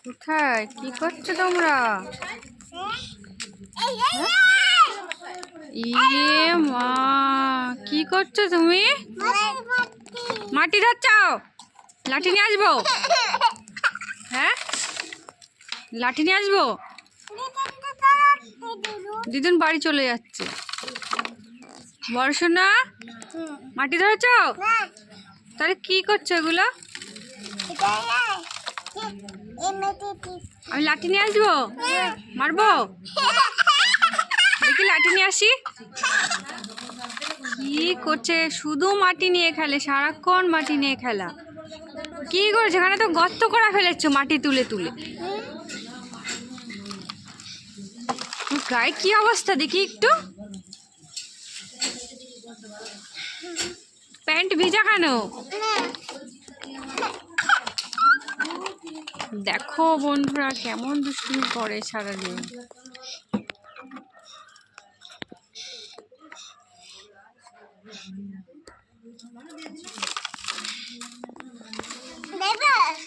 কোথায় কি করছো তোমরা? ইয়ে মা, কি করছো তুমি? মাটি ধরছাও? লাঠি নিয়ে আসবো? হ্যাঁ, লাঠি নিয়ে আসবো? দিদুন বাড়ি চলে যাচ্ছে। বড় সোনা, মাটি ধরেছো? তাহলে কি করছো এগুলো? আমি লাঠি নিয়ে আসবো? মারবো? দেখি লাঠি নিয়ে আসি। কি করছে? শুধু মাটি নিয়ে খেলে, সারাক্ষণ মাটি নিয়ে খেলা। কি করছে? এখানে তো গর্ত করে ফেলেছো মাটি তুলে তুলে। গায়ে কি অবস্থা দেখি একটু। প্যান্ট ভিজা কেন? দেখো বন্ধুরা কেমন দুষ্টুমি করে সারাদিন।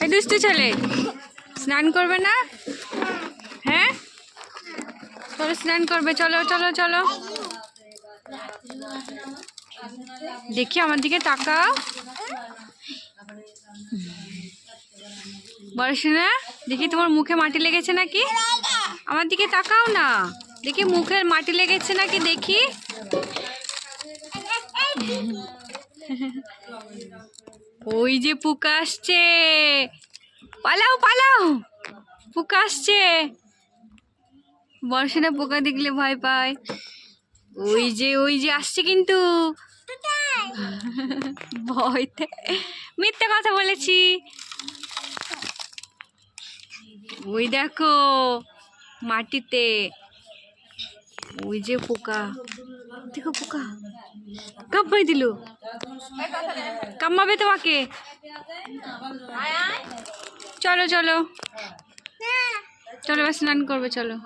এই দুষ্টু ছেলে স্নান করবে না? হ্যাঁ, চলো স্নান করবে, চলো চলো চলো। দেখি আমার দিকে তাকাও। বলছ না, দেখি তোমার মুখে মাটি লেগেছে নাকি? আমার দিকে তাকাও না, দেখি মুখের মাটি লেগেছে নাকি দেখি। ওই যে পোকা আসছে, পালাও পালাও, পোকা আসছে। বর্ষা পোকা দেখলে ভয় পায়। ওই যে আসছে কিন্তু। ভয়তে মিথ্যে কথা বলেছি। ওই দেখো মাটিতে, ওই যে পোকা, দেখো পোকা কামড়াই দিল। কামড়াবে তোমাকে। চলো চলো চলো, স্নান করবে চলো।